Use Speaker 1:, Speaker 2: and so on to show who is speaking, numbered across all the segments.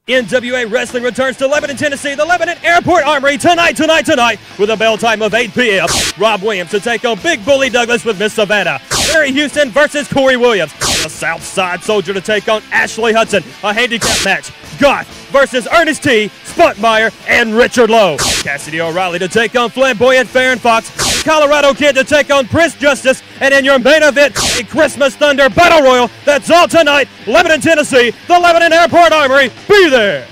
Speaker 1: NWA Wrestling returns to Lebanon, Tennessee, the Lebanon Airport Armory tonight with a bell time of 8 p.m. Rob Williams to take on Big Bully Douglas with Miss Savanah. Barry Houston versus Kory Williams. The Southside Soldier to take on Ashley Hudson. A handicap match. Goth versus Ernest T, Spunkmeyer, and Richard Lowe. Cassidy O'Reilly to take on Flamboyant Farron Fox. Colorado Kid to take on Prince Justice. And in your main event, a Christmas Thunder Battle Royal. That's all tonight. Lebanon, Tennessee, the Lebanon Airport Armory. Be there.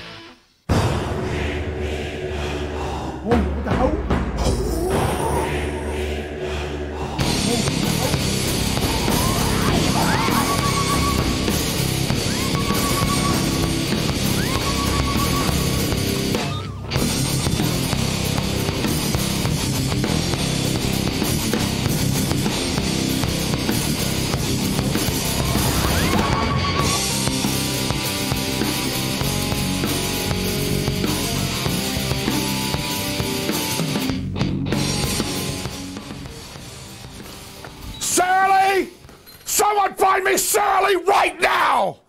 Speaker 2: Sara Lee! Someone find me Sara Lee right now!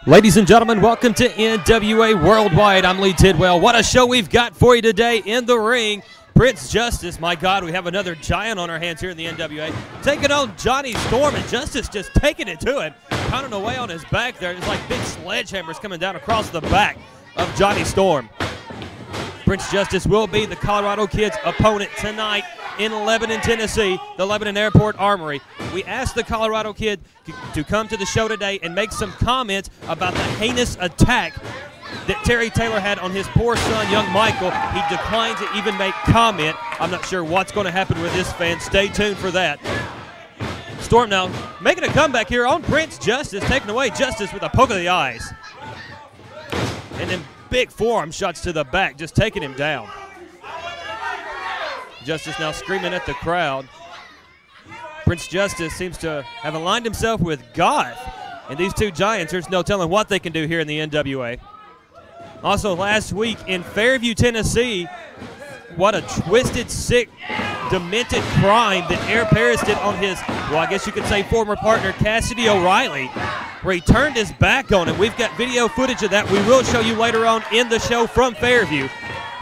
Speaker 1: Ladies and gentlemen, welcome to NWA Worldwide. I'm Lee Tidwell. What a show we've got for you today in the ring. Prince Justice, my God, we have another giant on our hands here in the NWA. Taking on Johnny Storm, and Justice just taking it to him. Pounding away on his back there. It's like big sledgehammers coming down across the back of Johnny Storm. Prince Justice will be the Colorado Kid's opponent tonight in Lebanon, Tennessee, the Lebanon Airport Armory. We asked the Colorado Kid to come to the show today and make some comments about the heinous attack that Terry Taylor had on his poor son, young Michael. He declined to even make comment. I'm not sure what's going to happen with this fan. Stay tuned for that. Storm now making a comeback here on Prince Justice, taking away Justice with a poke of the eyes. And then big forearm shots to the back, just taking him down. Justice now screaming at the crowd. Prince Justice seems to have aligned himself with Goth. And these two giants, there's no telling what they can do here in the NWA. Also last week in Fairview, Tennessee, what a twisted, sick, demented crime that Air Paris did on his, well, I guess you could say former partner Cassidy O'Reilly, where he turned his back on him. We've got video footage of that we will show you later on in the show from Fairview.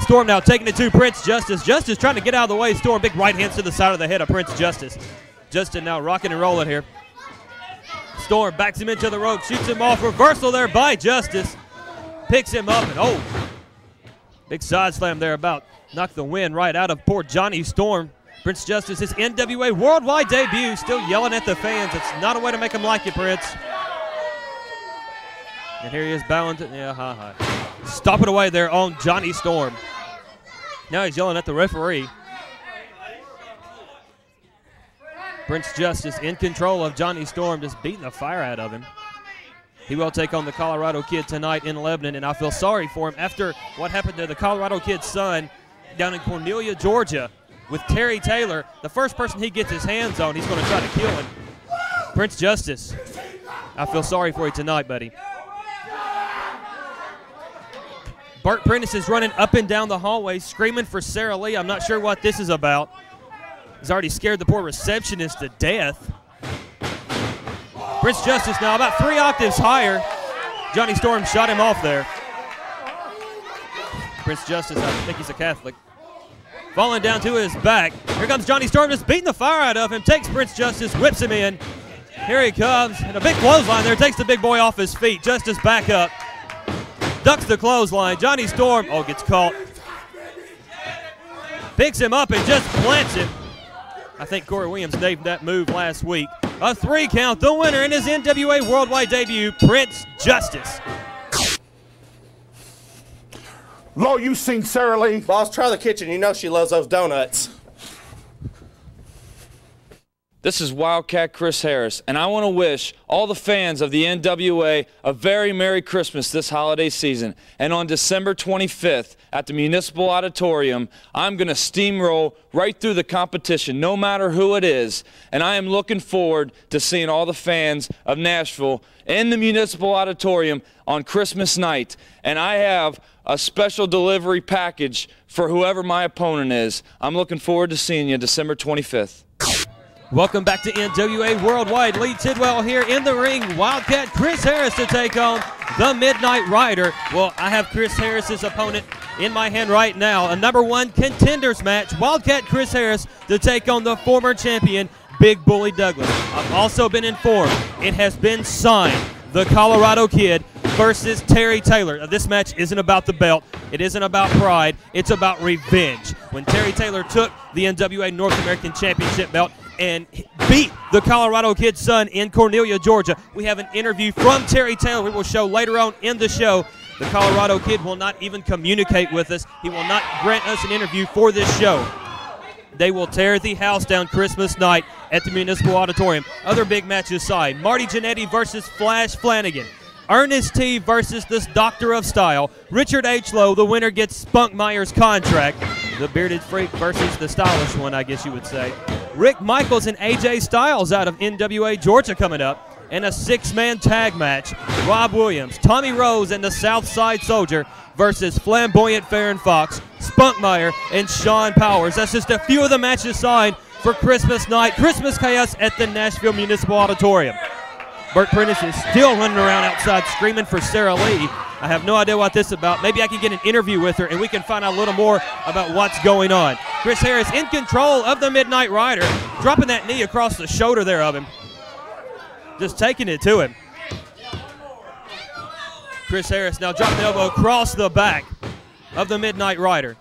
Speaker 1: Storm now taking it to Prince Justice. Justice trying to get out of the way. Storm, big right hands to the side of the head of Prince Justice. Justin now rocking and rolling here. Storm backs him into the rope, shoots him off. Reversal there by Justice. Picks him up, and oh, big side slam there, about knocked the wind right out of poor Johnny Storm. Prince Justice, his NWA Worldwide debut, still yelling at the fans. It's not a way to make them like you, Prince. And here he is balancing, stomping away there on Johnny Storm. Now he's yelling at the referee. Prince Justice in control of Johnny Storm, just beating the fire out of him. He will take on the Colorado Kid tonight in Lebanon, and I feel sorry for him after what happened to the Colorado Kid's son down in Cornelia, Georgia, with Terry Taylor. The first person he gets his hands on, he's going to try to kill him. Prince Justice, I feel sorry for you tonight, buddy. Bert Prentice is running up and down the hallway screaming for Sara Lee. I'm not sure what this is about. He's already scared the poor receptionist to death. Prince Justice now about 3 octaves higher. Johnny Storm shot him off there. Prince Justice, I think he's a Catholic. Falling down to his back. Here comes Johnny Storm, just beating the fire out of him. Takes Prince Justice, whips him in. Here he comes, and a big clothesline there. Takes the big boy off his feet. Justice back up. Ducks the clothesline. Johnny Storm, oh, gets caught. Picks him up and just plants him. I think Kory Williams named that move last week. A 3 count, the winner in his NWA Worldwide debut, Prince Justice.
Speaker 2: Lowe, you seen Sara Lee?
Speaker 3: Boss, try the kitchen. You know she loves those donuts.
Speaker 4: This is Wildcat Chris Harris, and I want to wish all the fans of the NWA a very Merry Christmas this holiday season. And on December 25th at the Municipal Auditorium, I'm going to steamroll right through the competition, no matter who it is. And I am looking forward to seeing all the fans of Nashville in the Municipal Auditorium on Christmas night. And I have a special delivery package for whoever my opponent is. I'm looking forward to seeing you December 25th.
Speaker 1: Welcome back to NWA Worldwide. Lee Tidwell here in the ring. Wildcat Chris Harris to take on the Midnight Rider. Well, I have Chris Harris's opponent in my hand right now. A #1 contenders match. Wildcat Chris Harris to take on the former champion, Big Bully Douglas. I've also been informed it has been signed. The Colorado Kid versus Terry Taylor. Now, this match isn't about the belt. It isn't about pride. It's about revenge. When Terry Taylor took the NWA North American Championship belt and beat the Colorado Kid's son in Cornelia, Georgia. We have an interview from Terry Taylor we will show later on in the show. The Colorado Kid will not even communicate with us. He will not grant us an interview for this show. They will tear the house down Christmas night at the Municipal Auditorium. Other big matches aside, Marty Jannetty versus Flash Flanagan. Ernest T versus this Doctor of Style. Richard H. Lowe, the winner, gets Spunkmeyer's contract. The Bearded Freak versus the stylish one, I guess you would say. Rick Michaels and AJ Styles out of NWA Georgia coming up. And a 6-man tag match. Rob Williams, Tommy Rose, and the Southside Soldier versus Flamboyant Farron Fox, Spunkmeyer, and Sean Powers. That's just a few of the matches signed for Christmas night. Christmas chaos at the Nashville Municipal Auditorium. Bert Prentice is still running around outside screaming for Sara Lee. I have no idea what this is about. Maybe I can get an interview with her and we can find out a little more about what's going on. Chris Harris in control of the Midnight Rider, dropping that knee across the shoulder there of him. Just taking it to him. Chris Harris now dropping the elbow across the back of the Midnight Rider.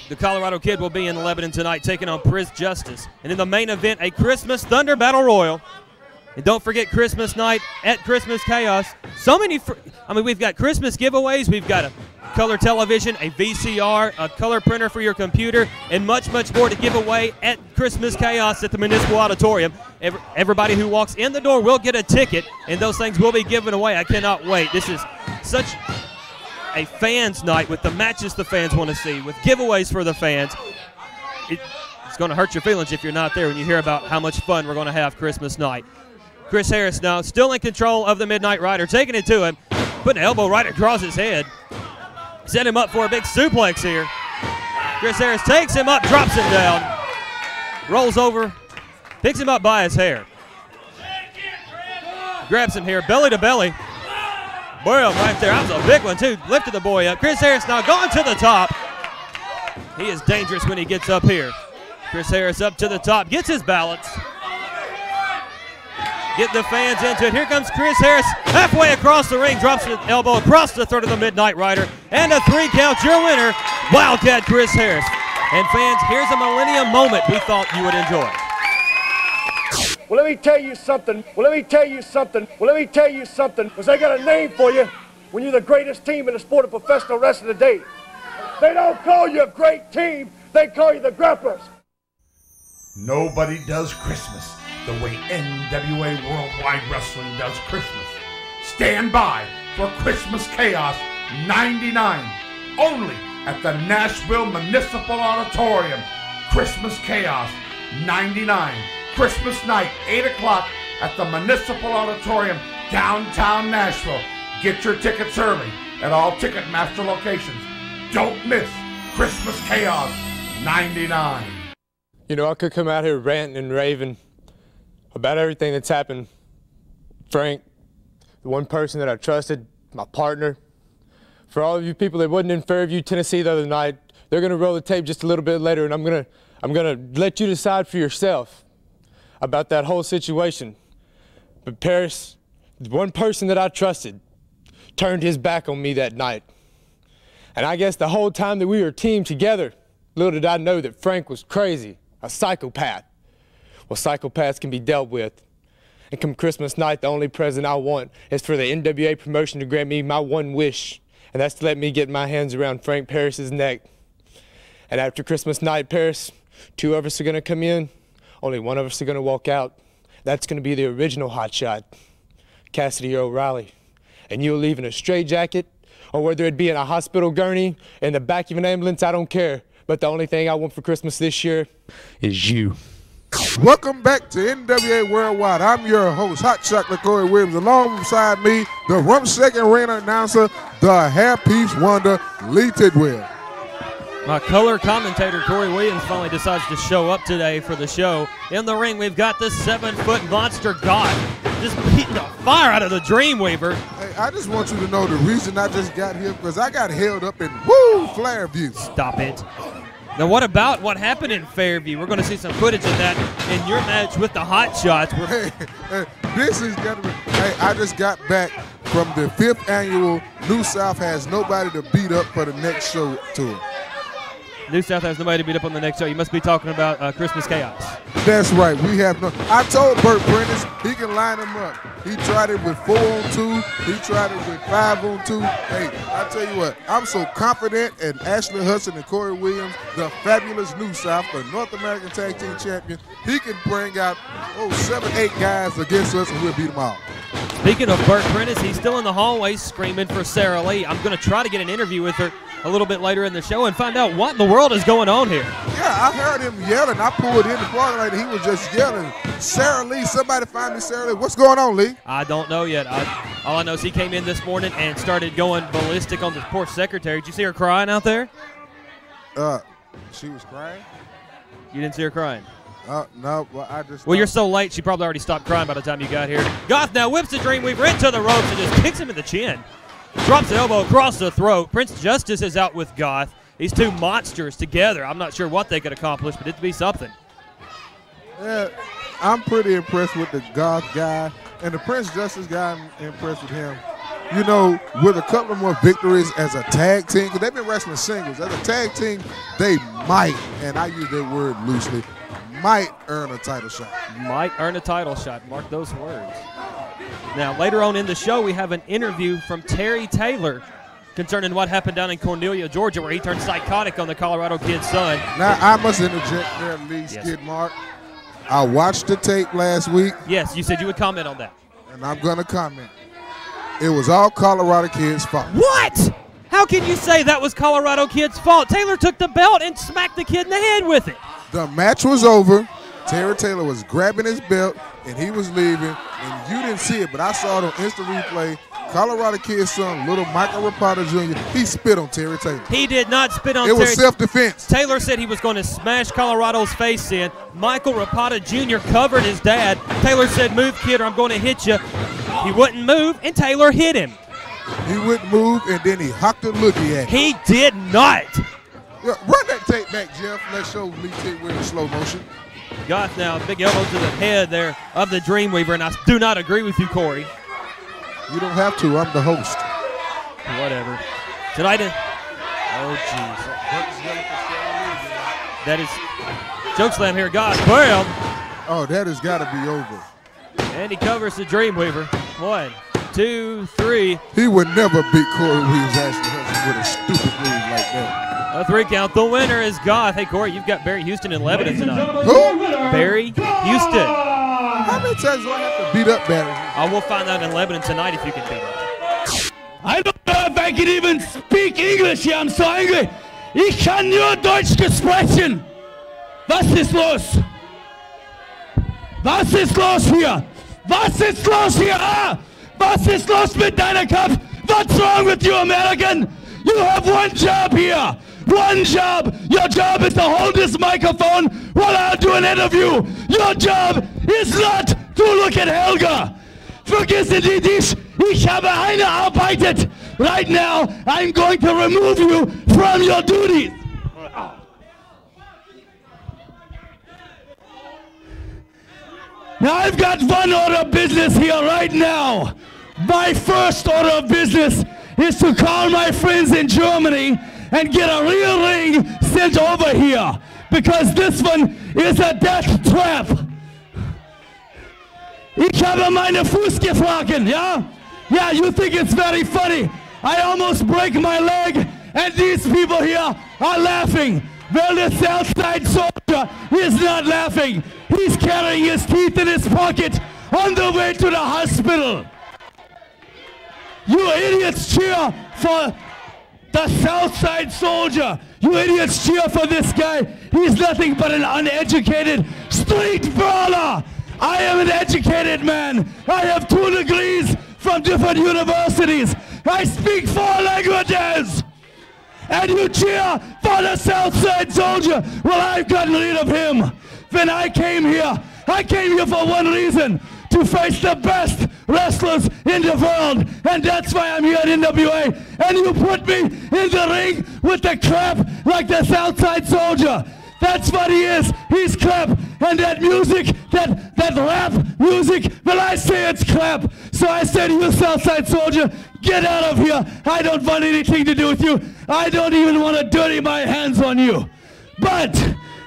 Speaker 1: The Colorado Kid will be in Lebanon tonight taking on Prince Justice. And in the main event, a Christmas Thunder Battle Royal. And don't forget Christmas night at Christmas Chaos. So many, we've got Christmas giveaways. We've got a color television, a VCR, a color printer for your computer, and much, much more to give away at Christmas Chaos at the Municipal Auditorium. Everybody who walks in the door will get a ticket, and those things will be given away. I cannot wait. This is such a fans' night with the matches the fans want to see, with giveaways for the fans. It's going to hurt your feelings if you're not there when you hear about how much fun we're going to have Christmas night. Chris Harris now still in control of the Midnight Rider, taking it to him, putting an elbow right across his head. Set him up for a big suplex here. Chris Harris takes him up, drops him down, rolls over, picks him up by his hair. Grabs him here, belly to belly. Boom, right there. That was a big one, too. Lifted the boy up. Chris Harris now going to the top. He is dangerous when he gets up here. Chris Harris up to the top, gets his balance. Get the fans into it. Here comes Chris Harris halfway across the ring, drops the elbow across the throat of the Midnight Rider, and a 3 count. Your winner, Wildcat Chris Harris. And fans, here's a millennium moment we thought you would enjoy.
Speaker 5: Well, let me tell you something. Because I got a name for you when you're the greatest team in the sport of professional wrestling today. They don't call you a great team. They call you the Grapplers.
Speaker 2: Nobody does Christmas the way NWA Worldwide Wrestling does Christmas. Stand by for Christmas Chaos 99, only at the Nashville Municipal Auditorium. Christmas Chaos 99, Christmas night, 8 o'clock at the Municipal Auditorium, downtown Nashville. Get your tickets early at all Ticketmaster locations. Don't miss Christmas Chaos 99.
Speaker 6: You know, I could come out here ranting and raving about everything that's happened. Frank, the one person that I trusted, my partner. For all of you people that wasn't in Fairview, Tennessee the other night, they're gonna roll the tape just a little bit later, and I'm gonna let you decide for yourself about that whole situation. But Paris, the one person that I trusted, turned his back on me that night. And I guess the whole time that we were teamed together, little did I know that Frank was crazy, a psychopath. Well, psychopaths can be dealt with. And come Christmas night, the only present I want is for the NWA promotion to grant me my one wish, and that's to let me get my hands around Frank Paris's neck. And after Christmas night, Paris, 2 of us are gonna come in, only 1 of us are gonna walk out. That's gonna be the original hotshot, Cassidy O'Reilly. And you'll leave in a straitjacket, or whether it be in a hospital gurney, in the back of an ambulance, I don't care. But the only thing I want for Christmas this year is you.
Speaker 7: Welcome back to NWA Worldwide. I'm your host, Hot Chocolate Kory Williams. Alongside me, the 1 second reigning announcer, the hairpiece wonder, Lee Tidwell.
Speaker 1: My color commentator, Kory Williams, finally decides to show up today for the show. In the ring, we've got the 7-foot monster Goth just beating the fire out of the Dreamweaver.
Speaker 7: Hey, I just want you to know the reason I just got here because I got held up in Fairview.
Speaker 1: Stop it. Now, what about what happened in Fairview? We're going to see some footage of that in your match with the Hot Shots.
Speaker 7: Hey, this is got to be. Hey, I just got back from the 5th annual New South Has Nobody to Beat Up for the Next Show tour.
Speaker 1: New South has nobody to beat up on the next show. You must be talking about Christmas Chaos.
Speaker 7: That's right. We have no. I told Bert Prentice he can line them up. He tried it with 4-on-2. He tried it with 5-on-2. Hey, I tell you what, I'm so confident in Ashley Hudson and Kory Williams, the fabulous New South, the North American Tag Team Champion. He can bring out 7, 8 guys against us, and we'll beat them all.
Speaker 1: Speaking of Bert Prentice, he's still in the hallway screaming for Sara Lee. I'm going to try to get an interview with her a little bit later in the show and find out what in the world is going on here.
Speaker 7: Yeah, I heard him yelling. I pulled in the parking lot and he was just yelling, Sara Lee, somebody find me Sara Lee. What's going on, Lee?
Speaker 1: I don't know yet. All I know is he came in this morning and started going ballistic on the poor secretary. Did you see her crying out there?
Speaker 7: She was crying?
Speaker 1: You didn't see her crying?
Speaker 7: No, well, I just.
Speaker 1: Well, you're so late, she probably already stopped crying by the time you got here. Goth now whips the Dreamweaver into the ropes and just kicks him in the chin. Drops an elbow across the throat. Prince Justice is out with Goth. These two monsters together. I'm not sure what they could accomplish, but it'd be something.
Speaker 7: Yeah, I'm pretty impressed with the Goth guy. And the Prince Justice guy, I'm impressed with him. You know, with a couple more victories as a tag team, because they've been wrestling singles. As a tag team, they might, and I use that word loosely, might earn a title shot.
Speaker 1: Might earn a title shot. Mark those words. Now, later on in the show, we have an interview from Terry Taylor concerning what happened down in Cornelia, Georgia, where he turned psychotic on the Colorado Kid's son.
Speaker 7: Now, I must interject there, Lee Skid Mark. I watched the tape last week.
Speaker 1: Yes, you said you would comment on that.
Speaker 7: And I'm going to comment. It was all Colorado Kid's fault.
Speaker 1: What? How can you say that was Colorado Kid's fault? Taylor took the belt and smacked the kid in the head with it.
Speaker 7: The match was over. Terry Taylor was grabbing his belt, and he was leaving. And you didn't see it, but I saw it on instant replay. Colorado Kid's son, little Michael Rapada Jr., he spit on Terry Taylor.
Speaker 1: He did not spit on Terry.
Speaker 7: It was self-defense.
Speaker 1: Taylor said he was going to smash Colorado's face in. Michael Rapada Jr. covered his dad. Taylor said, move, kid, or I'm going to hit you. He wouldn't move, and Taylor hit him.
Speaker 7: He wouldn't move, and then he hocked a lookie at him.
Speaker 1: He did not.
Speaker 7: Yeah, run that tape back, Jeff. Let's show Lee Tidwell in slow motion.
Speaker 1: Goth now, big elbow to the head there of the Dreamweaver, and I do not agree with you, Kory.
Speaker 7: You don't have to. I'm the host.
Speaker 1: Whatever. Tonight, oh, jeez. That is chokeslam here, Goth. Bam.
Speaker 7: Oh, that has got to be over.
Speaker 1: And he covers the Dreamweaver. 1, 2, 3.
Speaker 7: He would never beat Kory Williams Ashley Hudson with a stupid move like that.
Speaker 1: A 3 count. The winner is Goth. Hey, Kory, you've got Barry Houston in Lebanon tonight.
Speaker 7: Who?
Speaker 1: Barry Houston.
Speaker 7: How many times do I have to beat up Barry?
Speaker 1: I will find out in Lebanon tonight if you can beat it.
Speaker 8: I don't know if I can even speak English here. I'm so angry. Ich kann nur Deutsch sprechen. Was ist los? Was ist los hier? Was ist los hier? Ah! Was ist los mit deiner Kopf? What's wrong with you, American? You have one job here. One job. Your job is to hold this microphone while I do an interview. Your job is not to look at Helga. Vergessen Sie dich. Ich habe eingearbeitet. Right now, I'm going to remove you from your duties. Now I've got one order of business here right now. My first order of business is to call my friends in Germany and get a real ring sent over here, because this one is a death trap. Ich habe meine Fuß geschlagen, yeah? Yeah, you think it's very funny. I almost break my leg, and these people here are laughing. Well, the Southside soldier is not laughing. He's carrying his teeth in his pocket on the way to the hospital. You idiots cheer for the Southside soldier. You idiots cheer for this guy. He's nothing but an uneducated street brawler. I am an educated man. I have 2 degrees from different universities. I speak 4 languages. and you cheer for the Southside Soldier. Well, I've gotten rid of him. When I came here for one reason, to face the best wrestlers in the world, and that's why I'm here at NWA. And you put me in the ring with the crap like the Southside Soldier. That's what he is. He's crap. And that music, that rap music, well, I say it's crap. So I say to you, Southside Soldier, get out of here. I don't want anything to do with you. I don't even want to dirty my hands on you. But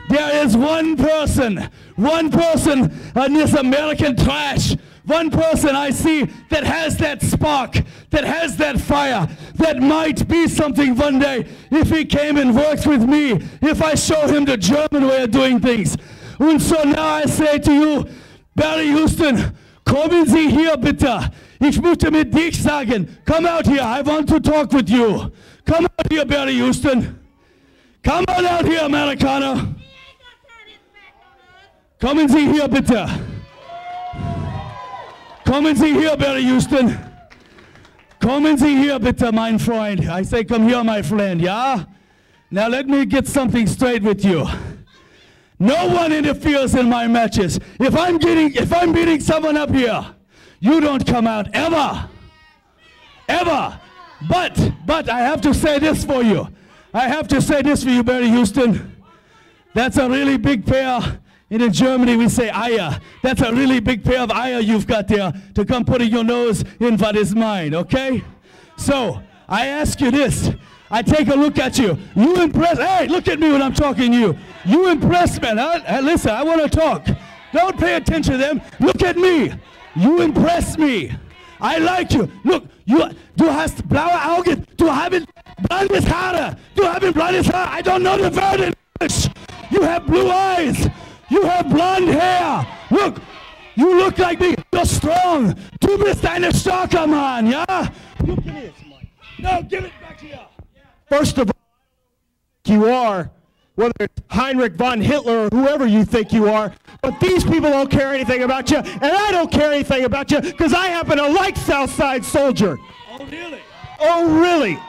Speaker 8: there is one person on this American trash, one person I see that has that spark, that has that fire, that might be something one day if he came and works with me, if I show him the German way of doing things. And so now I say to you, Barry Houston, kommen Sie hier bitte. Ich möchte mit dich sagen, come out here, I want to talk with you. Come out here, Barry Houston. Come on out here, Americano. Kommen Sie hier bitte. Kommen Sie hier, Barry Houston. Kommen Sie hier bitte, mein Freund. I say, come here, my friend, yeah? Now let me get something straight with you. No one interferes in my matches. If I'm beating someone up here, you don't come out ever. Ever. But I have to say this for you. I have to say this for you, Barry Houston. That's a really big pair. And in Germany, we say Eier. That's a really big pair of Eier you've got there to come putting your nose in what is mine, okay? So, I ask you this. I take a look at you. You impress. Hey, look at me when I'm talking to you. You impress me. Huh? Listen, I want to talk. Don't pay attention to them. Look at me. You impress me. I like you. Look, du hast blaue Augen. Du haben blondes Haare. Du haben blondes Haar. I don't know the word in English. You have blue eyes. You have blonde hair. Look, you look like me. You're strong. Du bist ein starker Mann, ja? Look at this, Mike. No, give it back here.
Speaker 5: First of all, you are, whether it's Heinrich von Hitler or whoever you think you are, but these people don't care anything about you, and I don't care anything about you because I happen to like Southside Soldier.
Speaker 8: Oh, really?
Speaker 5: Oh, really?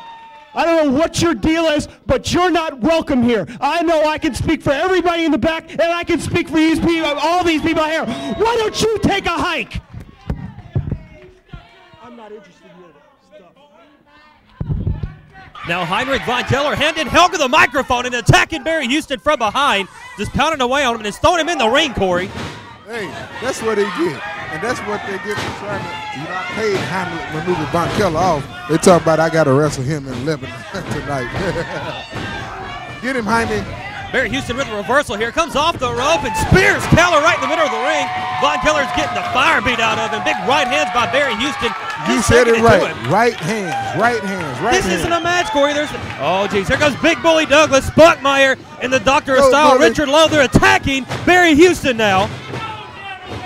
Speaker 5: I don't know what your deal is, but you're not welcome here. I know I can speak for everybody in the back, and I can speak for these people, all these people here. Why don't you take a hike? I'm not interested in your stuff.
Speaker 1: Now Heinrich von Keller handed Helga the microphone and attacking Barry Houston from behind, just pounding away on him and just throwing him in the ring, Kory.
Speaker 7: Hey, that's what they get. And that's what they get for trying to pay Heinrich maneuver von Keller off. They talk about I got to wrestle him in Lebanon tonight. Get him, Heinrich.
Speaker 1: Barry Houston with a reversal here, comes off the rope and spears Keller right in the middle of the ring. Von Keller's getting the fire beat out of him. Big right hands by Barry Houston.
Speaker 7: You said it right. Right hands, right hands, right hands.
Speaker 1: This isn't a match, Kory. Oh, geez. Here goes Big Bully Douglas, Spunkmeyer, and the Doctor of Style, Richard Lowe. They're attacking Barry Houston now.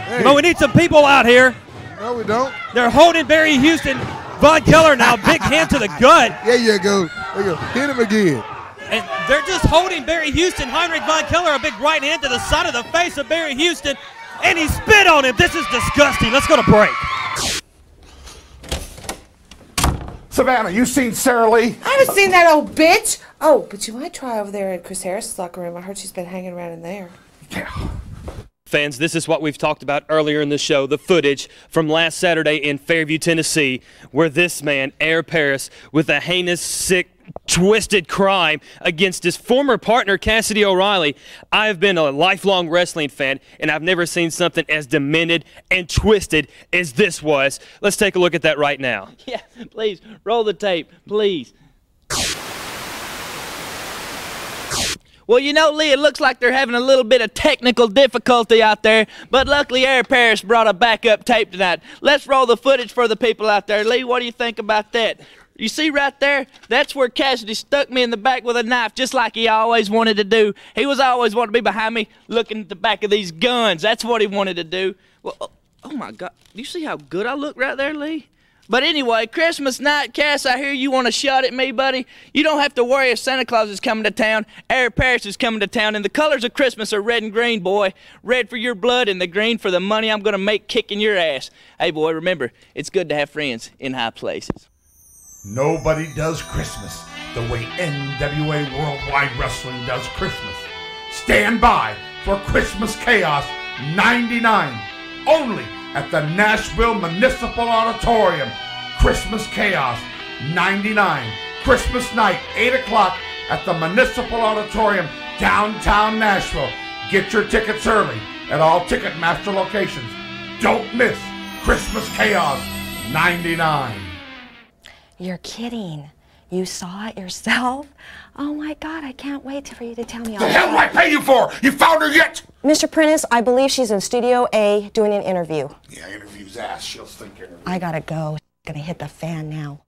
Speaker 7: Hey.
Speaker 1: But we need some people out here.
Speaker 7: No, we don't.
Speaker 1: They're holding Barry Houston. Von Keller now, big hand to the gut.
Speaker 7: There you go. There you go. Hit him again.
Speaker 1: And they're just holding Barry Houston. Heinrich von Keller, a big right hand to the side of the face of Barry Houston. And he spit on him. This is disgusting. Let's go to break.
Speaker 2: Savanah, you seen Sara Lee?
Speaker 9: I haven't seen that old bitch. Oh, but you might try over there at Chris Harris' locker room. I heard she's been hanging around in there.
Speaker 2: Yeah.
Speaker 1: Fans, this is what we've talked about earlier in the show, the footage from last Saturday in Fairview, Tennessee, where this man, Air Paris, with a heinous, sick, twisted crime against his former partner, Cassidy O'Reilly. I've been a lifelong wrestling fan, and I've never seen something as demented and twisted as this was. Let's take a look at that right now.
Speaker 10: Yeah, please, roll the tape, please. Well, you know, Lee, it looks like they're having a little bit of technical difficulty out there, but luckily Air Paris brought a backup tape tonight. Let's roll the footage for the people out there. Lee, what do you think about that? You see right there? That's where Cassidy stuck me in the back with a knife, just like he always wanted to do. He was always wanting to be behind me looking at the back of these guns. That's what he wanted to do. Well, oh my God. Do you see how good I look right there, Lee? But anyway, Christmas night, Cass, I hear you want a shot at me, buddy. You don't have to worry if Santa Claus is coming to town. Air Paris is coming to town, and the colors of Christmas are red and green, boy. Red for your blood and the green for the money I'm going to make kicking your ass. Hey, boy, remember, it's good to have friends in high places.
Speaker 2: Nobody does Christmas the way NWA Worldwide Wrestling does Christmas. Stand by for Christmas Chaos 99, only at the Nashville Municipal Auditorium. Christmas Chaos 99, Christmas night, 8 o'clock at the Municipal Auditorium, downtown Nashville. Get your tickets early at all Ticketmaster locations. Don't miss Christmas Chaos 99.
Speaker 11: You're kidding. You saw it yourself? Oh my God, I can't wait for you to tell me all
Speaker 2: the hell do I pay you for? You found her yet?
Speaker 11: Mr. Prentice, I believe she's in Studio A doing an interview.
Speaker 2: Yeah, interview's ass. She'll think interview.
Speaker 11: I gotta go. Gonna hit the fan now.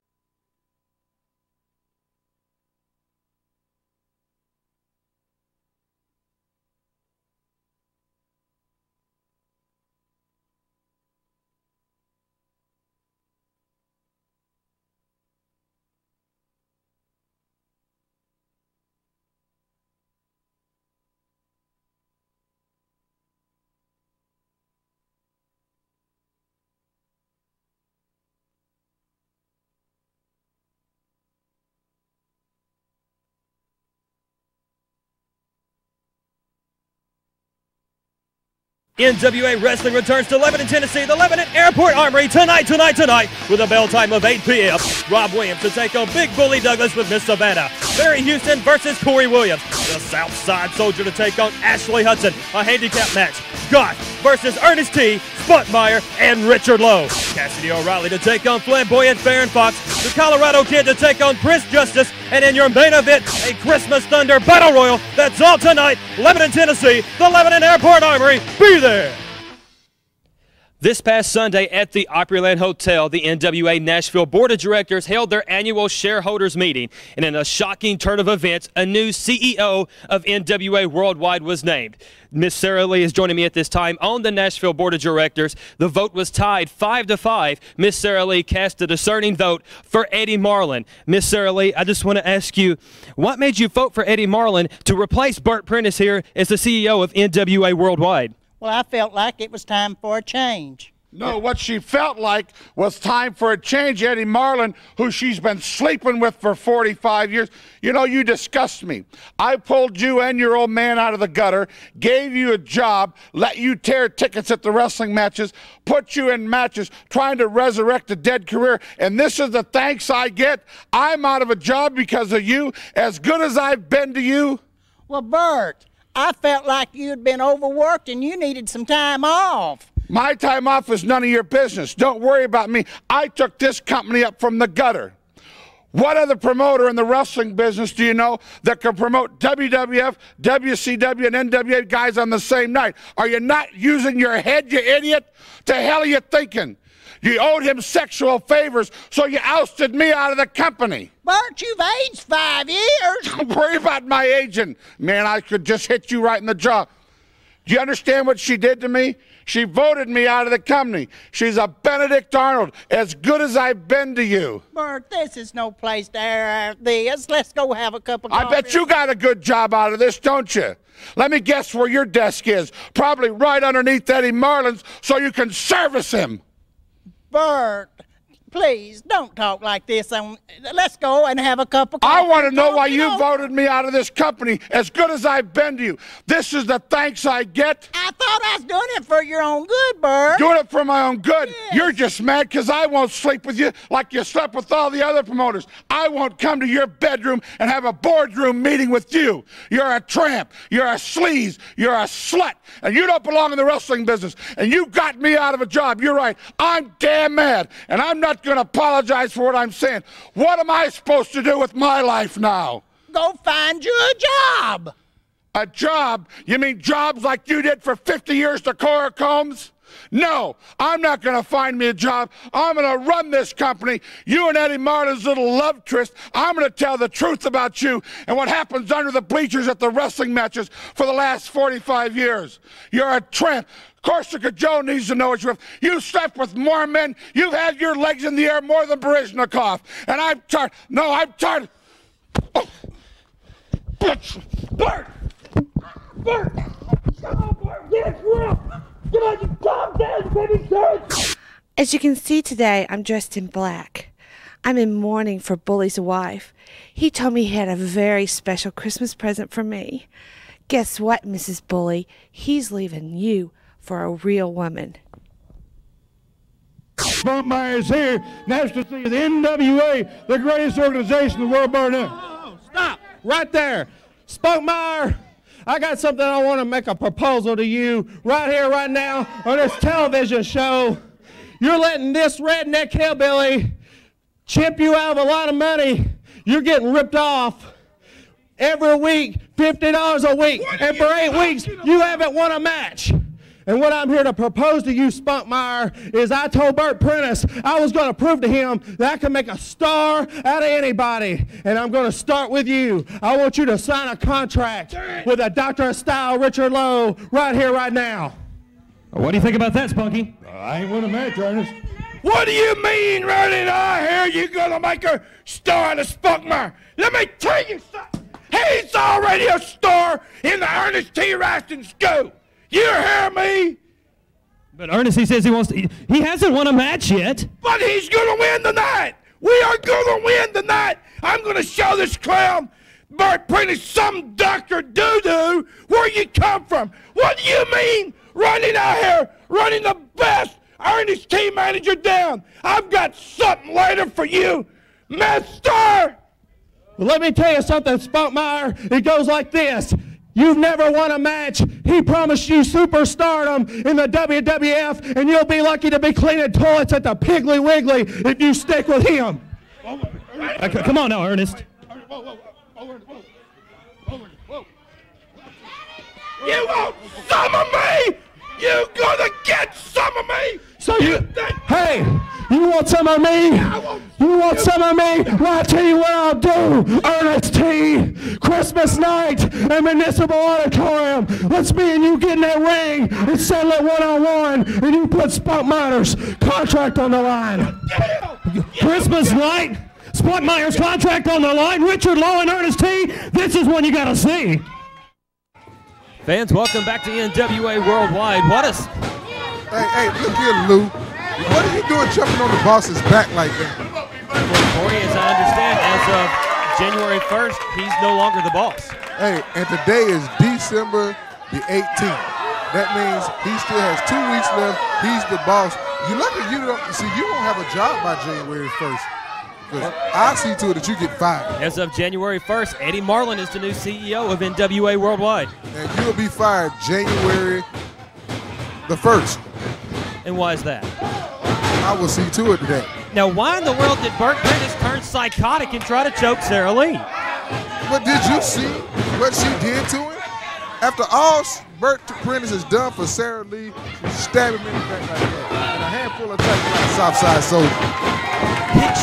Speaker 1: NWA Wrestling returns to Lebanon, Tennessee, the Lebanon Airport Armory tonight with a bell time of 8 p.m. Rob Williams to take on Big Bully Douglas with Miss Savanah. Barry Houston versus Kory Williams. The Southside Soldier to take on Ashley Hudson. A handicap match. Goth versus Ernest T, Spunkmeyer, and Richard Lowe. Cassidy O'Reilly to take on Flamboyant Farron Fox. The Colorado Kid to take on Prince Justice. And in your main event, a Christmas Thunder Battle Royal. That's all tonight. Lebanon, Tennessee, the Lebanon Airport Armory. Be there. This past Sunday at the Opryland Hotel, the NWA Nashville Board of Directors held their annual shareholders meeting, and in a shocking turn of events, a new CEO of NWA Worldwide was named. Miss Sara Lee is joining me at this time on the Nashville Board of Directors. The vote was tied 5-5. Miss Sara Lee cast a discerning vote for Eddie Marlin. Miss Sara Lee, I just want to ask you, what made you vote for Eddie Marlin to replace Bert Prentice here as the CEO of NWA Worldwide?
Speaker 12: Well, I felt like it was time for a change.
Speaker 2: No, what she felt like was time for a change. Eddie Marlin, who she's been sleeping with for 45 years. You know, you disgust me. I pulled you and your old man out of the gutter, gave you a job, let you tear tickets at the wrestling matches, put you in matches, trying to resurrect a dead career. And this is the thanks I get. I'm out of a job because of you, as good as I've been to you.
Speaker 12: Well, Bert, I felt like you'd been overworked and you needed some time off.
Speaker 2: My time off is none of your business. Don't worry about me. I took this company up from the gutter. What other promoter in the wrestling business do you know that can promote WWF, WCW, and NWA guys on the same night? Are you not using your head, you idiot? The hell are you thinking? You owed him sexual favors, so you ousted me out of the company.
Speaker 12: Bert, you've aged 5 years.
Speaker 2: Don't worry about my aging. Man, I could just hit you right in the jaw. Do you understand what she did to me? She voted me out of the company. She's a Benedict Arnold, as good as I've been to you.
Speaker 12: Bert, this is no place to air out this. Let's go have a cup of coffee.
Speaker 2: I bet you got a good job out of this, don't you? Let me guess where your desk is. Probably right underneath Eddie Marlin's so you can service him.
Speaker 12: Bert, please don't talk like this. Let's go and have a cup of coffee.
Speaker 2: I want to know why you voted me out of this company, as good as I've been to you. This is the thanks I get.
Speaker 12: I thought I was doing it for your own good, Bert.
Speaker 2: Doing it for my own good?
Speaker 12: Yes.
Speaker 2: You're just mad because I won't sleep with you like you slept with all the other promoters. I won't come to your bedroom and have a boardroom meeting with you. You're a tramp. You're a sleaze. You're a slut. And you don't belong in the wrestling business. And you got me out of a job. You're right. I'm damn mad. And I'm not going to apologize for what I'm saying. What am I supposed to do with my life now?
Speaker 12: Go find you a job.
Speaker 2: A job? You mean jobs like you did for 50 years to Cora Combs? No, I'm not going to find me a job. I'm going to run this company. You and Eddie Marlin's little love tryst. I'm going to tell the truth about you and what happens under the bleachers at the wrestling matches for the last 45 years. You're a tramp. Corsica Joe needs to know what you're with. You slept with more men. You've had your legs in the air more than Baryshnikov. And I'm tired. No, I'm tired. Oh. Bitch. Bert! Bert! Come on, Bert. Get it real. Come on, you calm down, baby.
Speaker 9: As you can see today, I'm dressed in black. I'm in mourning for Bully's wife. He told me he had a very special Christmas present for me. Guess what, Mrs. Bully? He's leaving you for a real woman.
Speaker 8: Spunkmeyer's here. Nice to see you. The NWA, the greatest organization in the world, bar none.
Speaker 13: Oh, stop right there. Spunkmeyer, I got something I want to make a proposal to you right here, right now, on this television show. You're letting this redneck hillbilly chimp you out of a lot of money. You're getting ripped off every week, $50 a week, and for 8 weeks, you haven't won a match. And what I'm here to propose to you, Spunkmeyer, is I told Bert Prentice I was going to prove to him that I can make a star out of anybody. And I'm going to start with you. I want you to sign a contract with a Doctor of Style, Richard Lowe, right here, right now.
Speaker 5: What do you think about that, Spunky?
Speaker 8: I ain't won a match, Ernest.
Speaker 2: What do you mean, running out here? You gonna make a star out of Spunkmeyer? Let me tell you something. He's already a star in the Ernest T. Raston school. You hear me?
Speaker 5: But Ernest, he says he hasn't won a match yet.
Speaker 2: But he's gonna win tonight. We are gonna win tonight. I'm gonna show this clown, Bert Prentice, some Dr. Doo-Doo, where you come from. What do you mean, running out here, running the best Ernest team manager down? I've got something later for you, mister.
Speaker 13: Well, let me tell you something, Spunkmeyer. It goes like this. You've never won a match. He promised you superstardom in the WWF, and you'll be lucky to be cleaning toilets at the Piggly Wiggly if you stick with him.
Speaker 5: Come on now, Ernest.
Speaker 2: You want some of me? You gonna get some of me?
Speaker 13: So hey, you want some of me? You want some of me? Well, I'll tell you what I'll do. Ernest T. Christmas night at Municipal Auditorium. Let's me and you get in that ring and settle it one-on-one, and you put Spunkmeyer's contract on the line.
Speaker 5: Christmas night? Spunkmeyer's contract on the line? Richard Lowe and Ernest T. This is one you gotta see.
Speaker 1: Fans, welcome back to NWA Worldwide.
Speaker 7: Hey, look here, Lou. What are you doing jumping on the boss's back like that?
Speaker 1: Kory, as I understand, as of January 1st, he's no longer the boss.
Speaker 7: Hey, and today is December the 18th. That means he still has 2 weeks left. He's the boss. You lucky you won't have a job by January 1st. Because I see to it that you get fired.
Speaker 1: As of January 1st, Eddie Marlin is the new CEO of NWA Worldwide.
Speaker 7: And you'll be fired January the 1st.
Speaker 1: And why is that?
Speaker 7: I will see to it today.
Speaker 1: Now, why in the world did Bert Prentice turn psychotic and try to choke Sara Lee?
Speaker 7: But did you see what she did to him? After all Bert Prentice has done for Sara Lee, she stabbed him in the back like that. And a handful of attacks like Southside soldier.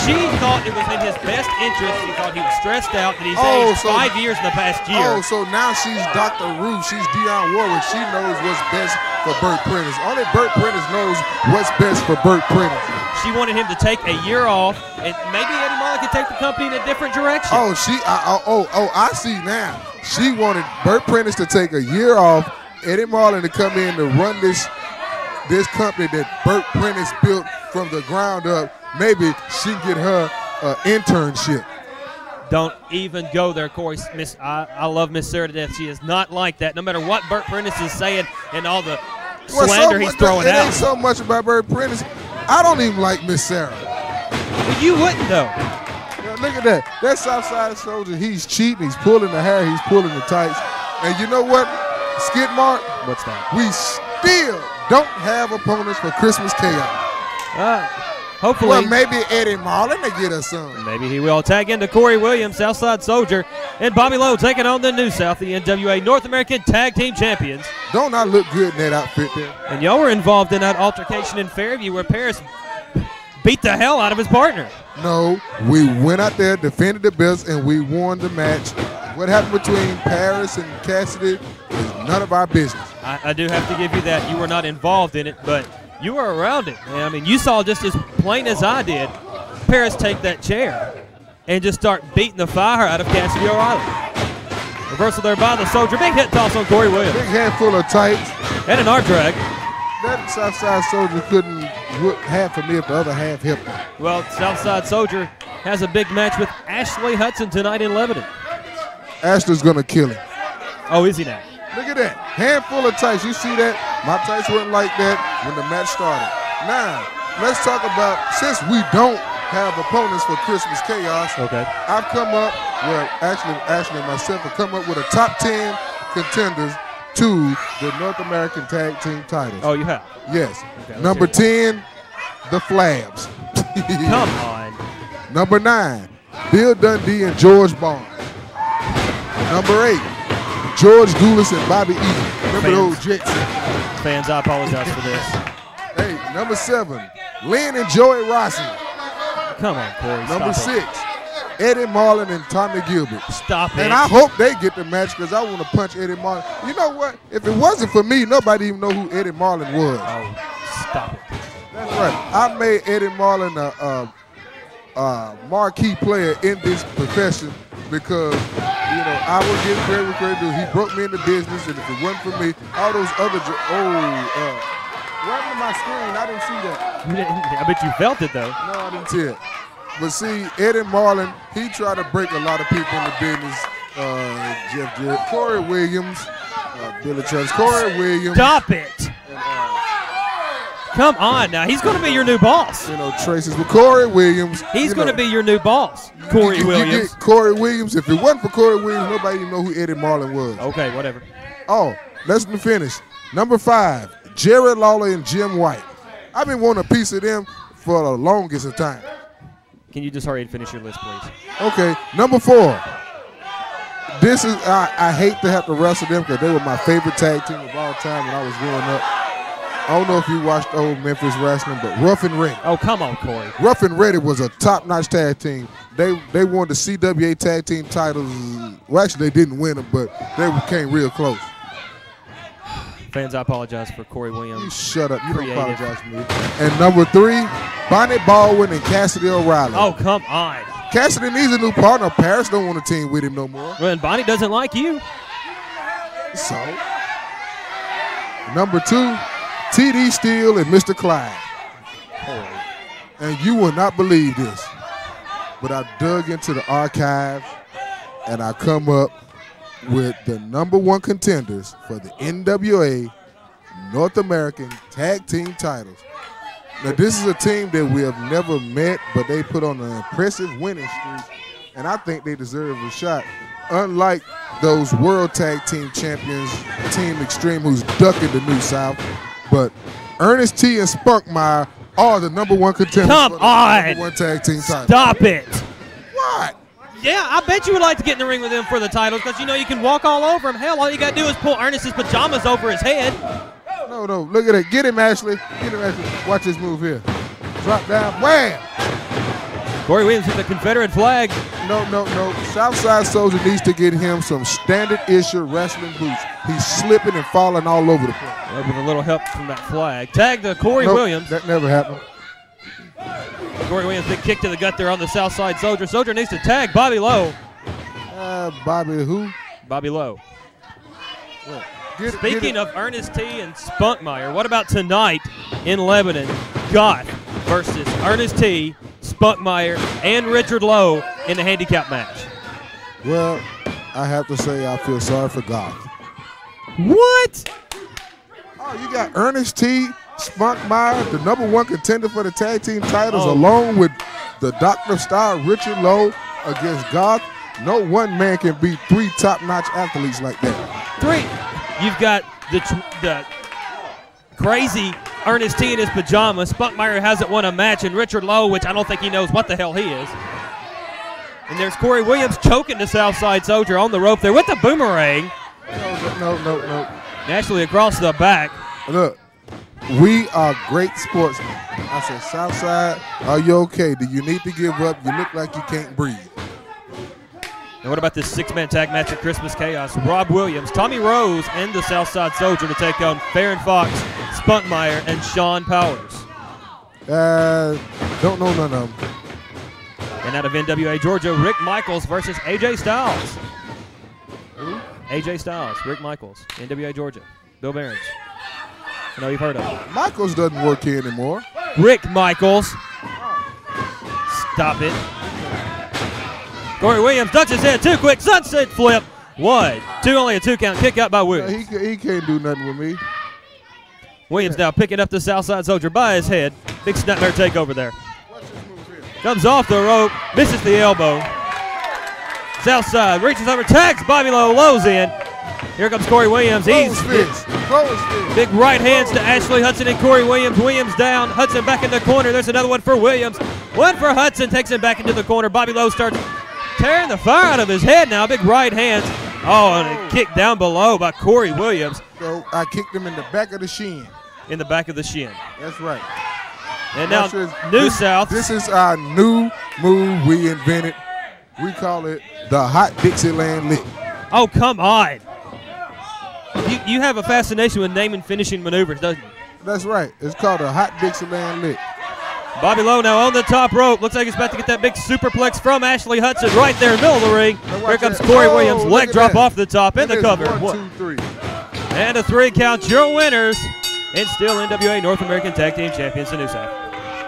Speaker 1: She thought it was in his best interest. He thought he was stressed out, that he's aged 5 years in the past year.
Speaker 7: Oh, so now she's Dr. Ruth. She's Dionne Warwick. She knows what's best for Bert Prentice. Only Bert Prentice knows what's best for Bert Prentice.
Speaker 1: She wanted him to take a year off, and maybe Eddie Marlin could take the company in a different direction.
Speaker 7: Oh, I see now. She wanted Bert Prentice to take a year off, Eddie Marlin to come in to run this company that Bert Prentice built from the ground up. Maybe she can get her internship.
Speaker 1: Don't even go there, Kory. I love Miss Sara to death. She is not like that. No matter what Bert Prentice is saying and all the slander he's throwing out.
Speaker 7: It ain't so much about Bert Prentice. I don't even like Miss Sara.
Speaker 1: Well, you wouldn't, though.
Speaker 7: Now, look at that. That Southside soldier, he's cheating. He's pulling the hair. He's pulling the tights. And you know what, Skid Mark?
Speaker 1: What's that?
Speaker 7: We still don't have opponents for Christmas Chaos.
Speaker 1: Hopefully.
Speaker 7: Well, maybe Eddie Marlin to get us some.
Speaker 1: Maybe he will. Tag into Kory Williams, Southside Soldier, and Bobby Lowe taking on the New South, the NWA North American Tag Team Champions.
Speaker 7: Don't I look good in that outfit there?
Speaker 1: And y'all were involved in that altercation in Fairview where Paris beat the hell out of his partner.
Speaker 7: No, we went out there, defended the belts, and we won the match. What happened between Paris and Cassidy is none of our business.
Speaker 1: I do have to give you that. You were not involved in it, but you were around it. I mean, you saw just as plain as I did Paris take that chair and just start beating the fire out of Cassidy O'Reilly. Reversal there by the Soldier. Big hit toss on Kory Williams.
Speaker 7: Big handful of tights.
Speaker 1: And an arm drag.
Speaker 7: That Southside Soldier couldn't whoop half of me if the other half hit me.
Speaker 1: Well, Southside Soldier has a big match with Ashley Hudson tonight in Lebanon.
Speaker 7: Ashley's going to kill him.
Speaker 1: Oh, is he now?
Speaker 7: Look at that. Handful of tights. You see that? My tights weren't like that when the match started. Now, let's talk about, since we don't have opponents for Christmas Chaos,
Speaker 1: okay,
Speaker 7: I've come up, well, actually Ashley and myself have come up with a top 10 contenders to the North American Tag Team titles.
Speaker 1: Oh, you have?
Speaker 7: Yes.
Speaker 1: Okay,
Speaker 7: Number 10, the Flabs.
Speaker 1: Come on.
Speaker 7: Number 9, Bill Dundee and George Barnes. Number 8, George Goulas and Bobby Eaton. Remember those Jets?
Speaker 1: Fans, I apologize for this.
Speaker 7: Hey, number 7, Lynn and Joey Rossi.
Speaker 1: Come on, Kory.
Speaker 7: Number 6, Eddie Marlin and Tommy Gilbert.
Speaker 1: Stop it.
Speaker 7: And I hope they get the match because I want to punch Eddie Marlin. You know what? If it wasn't for me, nobody even know who Eddie Marlin was.
Speaker 1: Oh, stop it.
Speaker 7: That's right. I made Eddie Marlin a marquee player in this profession because, you know, I was getting credit where credit due. He broke me into business, and if it wasn't for me, all those other what happened to my screen? I didn't see that.
Speaker 1: I bet you felt it, though.
Speaker 7: No, I didn't see it. But see, Eddie Marlin, he tried to break a lot of people in the business. Jeff Jarrett, Kory Williams, Billy Travis, Kory Williams.
Speaker 1: Stop it. Come on now. He's going to be your new boss.
Speaker 7: You know, Tracy's with Kory Williams.
Speaker 1: He's going to be your new boss, Kory Williams.
Speaker 7: You get Kory Williams. If it wasn't for Kory Williams, nobody even know who Eddie Marlin was.
Speaker 1: Okay, whatever.
Speaker 7: Oh, let's finish. Number 5, Jerry Lawler and Jim White. I've been wanting a piece of them for the longest of time.
Speaker 1: Can you just hurry and finish your list, please?
Speaker 7: Okay, number 4. This is, I hate to have to wrestle them because they were my favorite tag team of all time when I was growing up. I don't know if you watched old Memphis wrestling, but Rough and Ready.
Speaker 1: Oh, come on, Kory.
Speaker 7: Rough and Ready was a top-notch tag team. They won the CWA tag team titles. Well, actually, they didn't win them, but they came real close.
Speaker 1: Fans, I apologize for Kory Williams.
Speaker 7: You shut up. You don't apologize to me. And number 3, Bonnie Baldwin and Cassidy O'Reilly.
Speaker 1: Oh, come on.
Speaker 7: Cassidy needs a new partner. Paris don't want a team with him no more.
Speaker 1: Well, and Bonnie doesn't like you.
Speaker 7: So, number 2, T.D. Steele and Mr. Clyde. And you will not believe this, but I dug into the archive and I come up with the number 1 contenders for the NWA North American Tag Team titles. Now, this is a team that we have never met, but they put on an impressive winning streak, and I think they deserve a shot. Unlike those World Tag Team Champions, Team Extreme, who's ducking the New South, but Ernest T and Spunkmeyer are the number 1 contenders for the number 1 tag team title.
Speaker 1: Stop it.
Speaker 7: What?
Speaker 1: Yeah, I bet you would like to get in the ring with him for the titles because, you know, you can walk all over him. Hell, all you got to do is pull Ernest's pajamas over his head.
Speaker 7: No, look at it. Get him, Ashley. Get him, Ashley. Watch this move here. Drop down. Wham!
Speaker 1: Kory Williams with the Confederate flag.
Speaker 7: No. Southside Soldier needs to get him some standard issue wrestling boots. He's slipping and falling all over the place.
Speaker 1: Yeah, with a little help from that flag. Tag to Kory Williams.
Speaker 7: That never happened.
Speaker 1: Kory Williams, big kick to the gut there on the Southside Soldier. Soldier needs to tag Bobby Lowe.
Speaker 7: Bobby who?
Speaker 1: Bobby Lowe.
Speaker 7: Yeah.
Speaker 1: Speaking of Ernest T and Spunkmeyer, what about tonight in Lebanon? Goth versus Ernest T, Spunkmeyer, and Richard Lowe in the handicap match.
Speaker 7: Well, I have to say I feel sorry for Goth.
Speaker 1: What?
Speaker 7: Oh, you got Ernest T, Spunkmeyer, the number 1 contender for the tag team titles, along with the Dr. Star Richard Lowe against Goth. No one man can beat 3 top-notch athletes like that.
Speaker 1: 3. You've got the crazy Ernest T in his pajamas. Spunkmeyer hasn't won a match, and Richard Lowe, which I don't think he knows what the hell he is. And there's Kory Williams choking the Southside Soldier on the rope there with the boomerang.
Speaker 7: No.
Speaker 1: Naturally across the back.
Speaker 7: Look, we are great sportsmen. I said, Southside, are you okay? Do you need to give up? You look like you can't breathe.
Speaker 1: And what about this 6-man tag match at Christmas Chaos? Rob Williams, Tommy Rose, and the Southside Soldier to take on Farron Fox, Spunkmeyer, and Sean Powers.
Speaker 7: Don't know none of them.
Speaker 1: And out of NWA Georgia, Rick Michaels versus AJ Styles.
Speaker 7: Who?
Speaker 1: AJ Styles, Rick Michaels, NWA Georgia, Bill Behrens. I know you've heard of him.
Speaker 7: Michaels doesn't work here anymore.
Speaker 1: Rick Michaels. Stop it. Kory Williams ducks his head too quick. Sunset flip. 1, 2, only a 2 count. Kick out by Williams.
Speaker 7: He can't do nothing with me.
Speaker 1: Williams now picking up the Southside soldier by his head. Big snapmare takeover there. Comes off the rope, misses the elbow. Southside reaches over, tags Bobby Lowe, Lowe's in. Here comes Kory Williams. He's big right hands to Ashley Hudson and Kory Williams. Williams down, Hudson back in the corner. There's another one for Williams. One for Hudson, takes him back into the corner. Bobby Lowe starts tearing the fire out of his head now. Big right hands. Oh, and a kick down below by Kory Williams.
Speaker 7: So I kicked him in the back of the shin.
Speaker 1: In the back of the shin.
Speaker 7: That's right.
Speaker 1: And now New South.
Speaker 7: This is our new move we invented. We call it the Hot Dixieland Lick.
Speaker 1: Oh, come on. You have a fascination with name and finishing maneuvers, don't you?
Speaker 7: That's right. It's called a Hot Dixieland Lick.
Speaker 1: Bobby Lowe now on the top rope. Looks like he's about to get that big superplex from Ashley Hudson right there in the middle of the ring. Here comes Kory Williams. Leg drop off the top in the cover.
Speaker 7: 1, 2, 3.
Speaker 1: And a 3 count. Your winners. And still NWA North American Tag Team Champions in New South.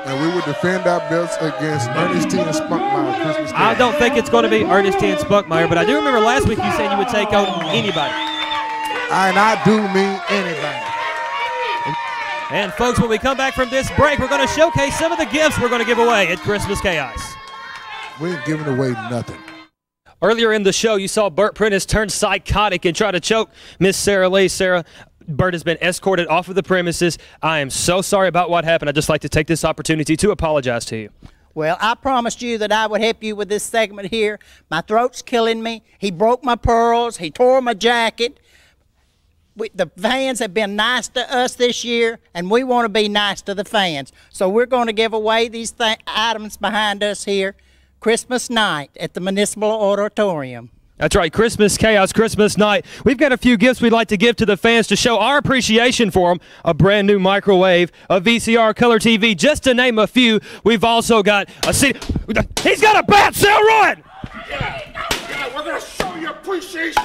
Speaker 7: And we will defend our belts against Ernest and Spunkmeyer Christmas Day.
Speaker 1: I don't think it's going to be Ernest and Spunkmeyer, but I do remember last week you said you would take on anybody.
Speaker 7: And I do mean anybody.
Speaker 1: And folks, when we come back from this break, we're going to showcase some of the gifts we're going to give away at Christmas Chaos.
Speaker 7: We ain't giving away nothing.
Speaker 1: Earlier in the show, you saw Bert Prentice turn psychotic and try to choke Miss Sara Lee. Sara, Bert has been escorted off of the premises. I am so sorry about what happened. I'd just like to take this opportunity to apologize to you.
Speaker 12: Well, I promised you that I would help you with this segment here. My throat's killing me. He broke my pearls. He tore my jacket. The fans have been nice to us this year, and we want to be nice to the fans. So we're going to give away these items behind us here Christmas night at the Municipal Auditorium.
Speaker 1: That's right, Christmas Chaos, Christmas night. We've got a few gifts we'd like to give to the fans to show our appreciation for them. A brand new microwave, a VCR color TV, just to name a few. We've also got a CD. He's got a bat, Sal, run!
Speaker 2: Yeah, we're going to show you appreciation.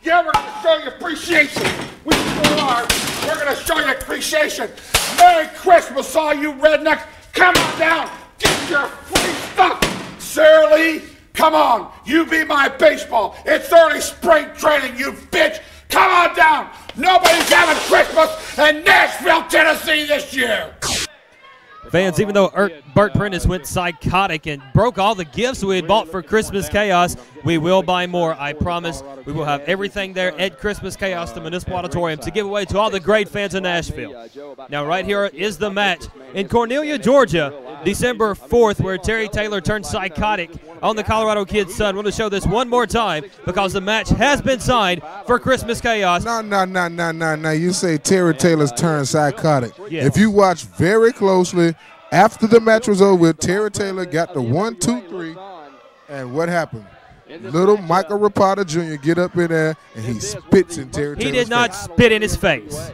Speaker 2: Yeah, we're going to show you appreciation. We sure are. We're going to show you appreciation. Merry Christmas, all you rednecks. Come on down. Get your free stuff. Sara Lee, come on. You be my baseball. It's early spring training, you bitch. Come on down. Nobody's having Christmas in Nashville, Tennessee this year.
Speaker 1: Fans, even though Bert Prentice went psychotic and broke all the gifts we had bought for Christmas Chaos, we will buy more. I promise we will have everything there at Christmas Chaos, the Municipal Auditorium, to give away to all the great fans of Nashville. Now, right here is the match in Cornelia, Georgia, December 4th, where Terry Taylor turned psychotic on the Colorado Kid's son. We're going to show this one more time because the match has been signed for Christmas Chaos.
Speaker 7: No. You say Terry Taylor's turned psychotic.
Speaker 1: Yes.
Speaker 7: If you watch very closely, after the match was over, Terry Taylor got the 1, 2, 3, and what happened? Little Michael Rapada Jr. get up in there, and he spits in Terry Taylor's face.
Speaker 1: He did not spit in his face.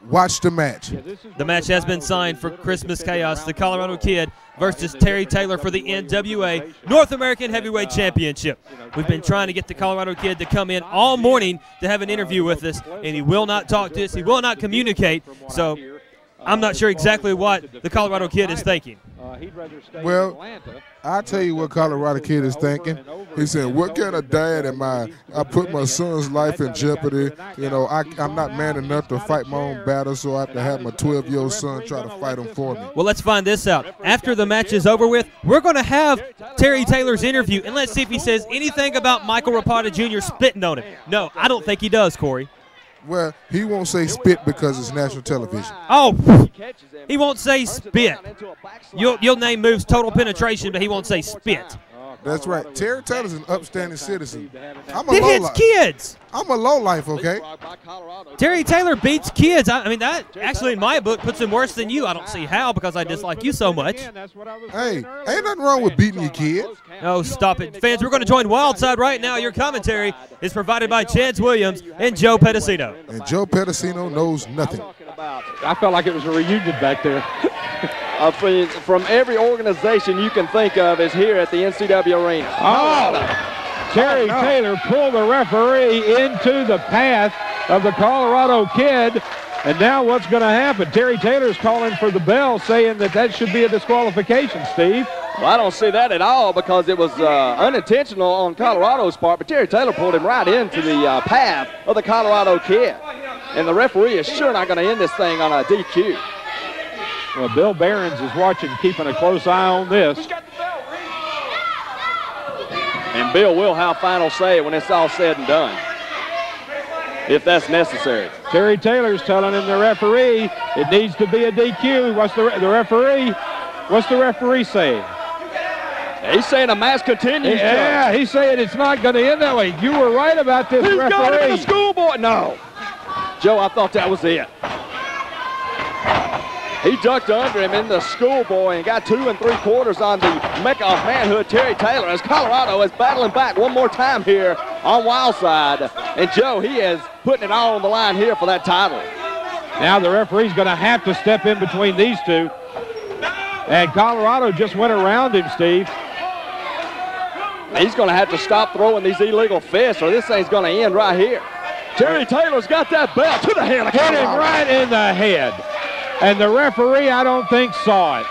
Speaker 7: Watch the match.
Speaker 1: The match has been signed for Christmas Chaos. The Colorado Kid versus Terry Taylor for the NWA North American Heavyweight Championship. We've been trying to get the Colorado Kid to come in all morning to have an interview with us, and he will not talk to us. He will not communicate. So I'm not sure exactly what the Colorado Kid is thinking.
Speaker 7: Well, I'll tell you what Colorado Kid is thinking. He said, what kind of dad am I? I put my son's life in jeopardy. You know, I'm not man enough to fight my own battle, so I have to have my 12-year-old son try to fight him for me.
Speaker 1: Well, let's find this out. After the match is over with, we're going to have Terry Taylor's interview, and let's see if he says anything about Michael Rapada Jr. spitting on him. No, I don't think he does, Kory.
Speaker 7: Well, he won't say spit because it's national television.
Speaker 1: Oh, he won't say spit. Your name moves total penetration, but he won't say spit.
Speaker 7: That's right. Terry Taylor's an upstanding citizen. I'm a
Speaker 1: It hits kids.
Speaker 7: I'm a lowlife, okay?
Speaker 1: Terry Taylor beats kids. I mean, that actually in my book puts him worse than you. I don't see how because I dislike you so much.
Speaker 7: Hey, ain't nothing wrong with beating your kid.
Speaker 1: Oh, stop it. Fans, we're going to join Wildside right now. Your commentary is provided by Chance Williams and Joe Pedicino.
Speaker 7: And Joe Pedicino knows nothing.
Speaker 14: I felt like it was a reunion back there. From every organization you can think of is here at the NCW Arena.
Speaker 15: Oh! Terry Taylor pulled the referee into the path of the Colorado Kid. And now what's going to happen? Terry Taylor's calling for the bell, saying that should be a disqualification, Steve.
Speaker 14: Well, I don't see that at all because it was unintentional on Colorado's part, but Terry Taylor pulled him right into the path of the Colorado kid. And the referee is sure not going to end this thing on a DQ.
Speaker 15: Well, Bill Behrens is watching, keeping a close eye on this.
Speaker 14: And Bill will have final say when it's all said and done, if that's necessary.
Speaker 15: Terry Taylor's telling him, the referee, it needs to be a DQ. What's the referee saying?
Speaker 14: He's saying a match continues.
Speaker 15: Yeah, he's saying it's not going to end that way. You were right about this,
Speaker 14: He's
Speaker 15: referee.
Speaker 14: got him in the schoolboy. No. Joe, I thought that was it. He ducked under him in the schoolboy and got 2 3/4 on the Mecca of manhood, Terry Taylor, as Colorado is battling back one more time here on Wildside. And Joe, he is putting it all on the line here for that title.
Speaker 15: Now the referee's going to have to step in between these two. And Colorado just went around him, Steve.
Speaker 14: He's going to have to stop throwing these illegal fists or this thing's going to end right here. Terry Taylor's got that belt to the head of
Speaker 15: Hit him right in the head. And the referee, I don't think, saw it.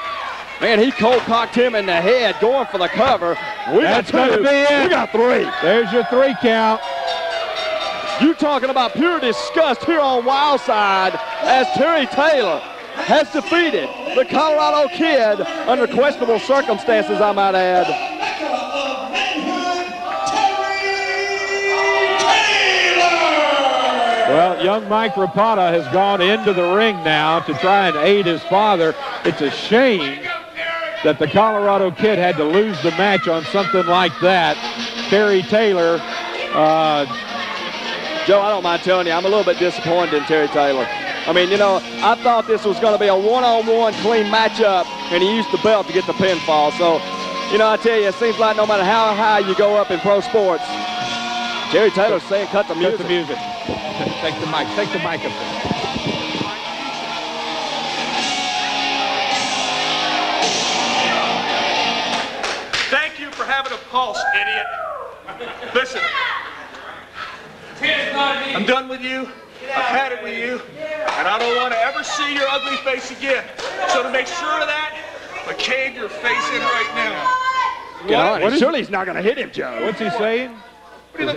Speaker 14: Man, he cold-cocked him in the head, going for the cover.
Speaker 15: That's going to be it.
Speaker 14: We got 3.
Speaker 15: There's your 3 count.
Speaker 14: You talking about pure disgust here on Wildside as Terry Taylor has defeated the Colorado kid under questionable circumstances, I might add.
Speaker 15: Well, young Mike Rapada has gone into the ring now to try and aid his father. It's a shame that the Colorado kid had to lose the match on something like that. Terry Taylor.
Speaker 14: Joe, I don't mind telling you, I'm a little bit disappointed in Terry Taylor. I mean, you know, I thought this was going to be a one-on-one clean matchup, and he used the belt to get the pinfall. So, you know, I tell you, it seems like no matter how high you go up in pro sports, Terry Taylor's saying cut the music.
Speaker 15: Cut the music. Take the mic up there.
Speaker 16: Thank you for having a pulse, idiot. Listen, I'm done with you. I've had it with you, and I don't want to ever see your ugly face again. So to make sure of that, I cave your face in right now.
Speaker 14: Surely he's not going to hit him, Joe.
Speaker 15: What's he saying?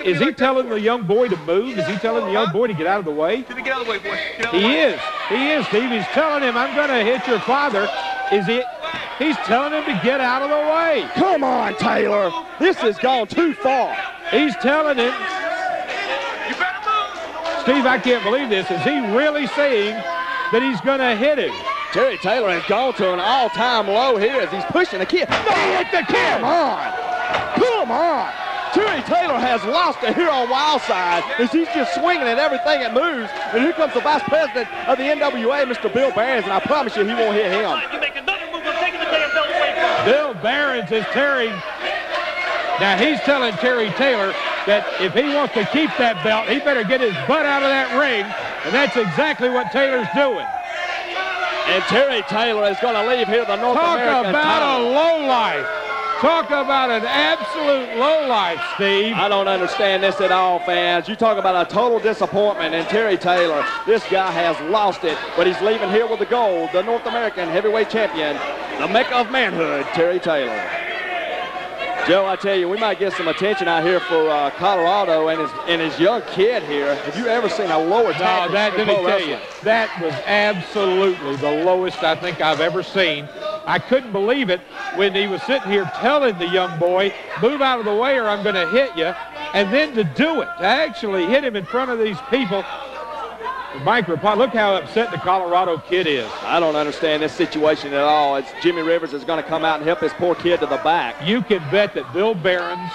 Speaker 15: Is he telling the young boy to move? Is he telling the young boy to get out of the way?
Speaker 16: Get out of the way, boy. Get out of the way.
Speaker 15: He is, Steve. He's telling him, I'm going to hit your father. He's telling him to get out of the way.
Speaker 14: Come on, Taylor. This has gone too far.
Speaker 15: He's telling him.
Speaker 16: You better move.
Speaker 15: Steve, I can't believe this. Is he really saying that he's going to hit him?
Speaker 14: Terry Taylor has gone to an all-time low here as he's pushing the kid. No,
Speaker 15: he hit the kid.
Speaker 14: Come on. Come on. Terry Taylor has lost it here on Wildside as he's just swinging at everything that moves. And here comes the vice president of the NWA, Mr. Bill Behrens, and I promise you he won't hit him.
Speaker 16: You make another move, I'm taking the damn belt away from him.
Speaker 15: Bill Behrens is Terry. Now he's telling Terry Taylor that if he wants to keep that belt, he better get his butt out of that ring. And that's exactly what Taylor's doing.
Speaker 14: And Terry Taylor is going to leave here the North American
Speaker 15: Talk about
Speaker 14: title.
Speaker 15: a lowlife. Talk about an absolute lowlife, Steve.
Speaker 14: I don't understand this at all, fans. You talk about a total disappointment in Terry Taylor. This guy has lost it, but he's leaving here with the gold, the North American heavyweight champion, the Mecca of manhood, Terry Taylor. Joe, I tell you, we might get some attention out here for Colorado and his young kid here. Have you ever seen a lower tackle?
Speaker 15: Let me tell you, that was absolutely the lowest I think I've ever seen. I couldn't believe it when he was sitting here telling the young boy, move out of the way or I'm going to hit you. And then to do it, to actually hit him in front of these people. Mike Rapada, look how upset the Colorado kid is.
Speaker 14: I don't understand this situation at all. It's Jimmy Rivers is going to come out and help his poor kid to the back.
Speaker 15: You can bet that Bill Behrens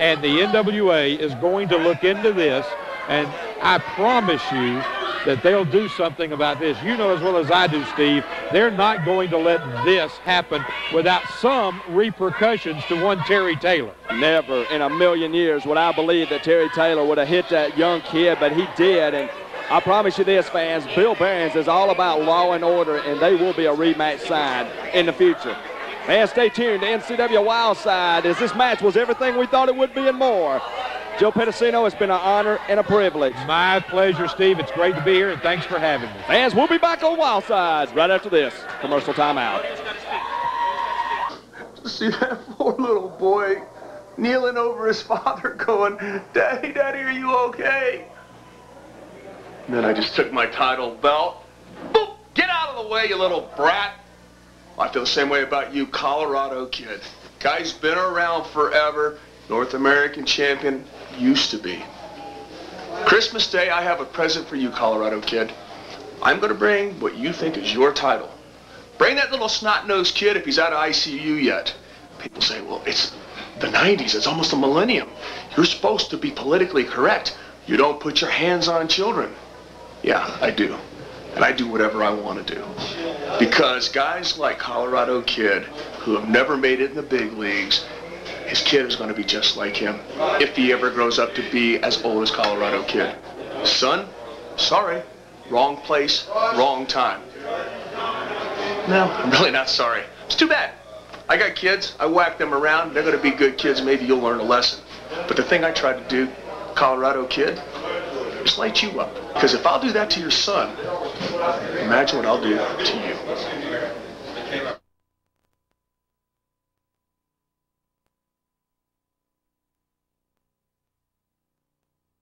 Speaker 15: and the NWA is going to look into this, and I promise you that they'll do something about this. You know as well as I do, Steve, they're not going to let this happen without some repercussions to one Terry Taylor.
Speaker 14: Never in a million years would I believe that Terry Taylor would have hit that young kid, but he did. And I promise you this, fans, Bill Behrens is all about law and order, and they will be a rematch signed in the future. And stay tuned to NCW Wildside, as this match was everything we thought it would be and more. Joe Pedicino, it's been an honor and a privilege.
Speaker 15: My pleasure, Steve. It's great to be here, and thanks for having me.
Speaker 14: Fans, we'll be back on Wildside right after this commercial timeout.
Speaker 16: to see that poor little boy kneeling over his father going, Daddy, Daddy, are you okay? And then I just took my title belt. Boop! Get out of the way, you little brat. I feel the same way about you, Colorado kid. Guy's been around forever. North American champion used to be. Christmas Day, I have a present for you, Colorado kid. I'm going to bring what you think is your title. Bring that little snot-nosed kid if he's out of ICU yet. People say, well, it's the 90s. It's almost a millennium. You're supposed to be politically correct. You don't put your hands on children. Yeah, I do. And I do whatever I want to do. Because guys like Colorado Kid, who have never made it in the big leagues, his kid is going to be just like him if he ever grows up to be as old as Colorado Kid. Son, sorry. Wrong place, wrong time. No, I'm really not sorry. It's too bad. I got kids. I whack them around. They're going to be good kids. Maybe you'll learn a lesson. But the thing I tried to do, Colorado Kid, is light you up. Because if I'll do that to your son, imagine what I'll do to you.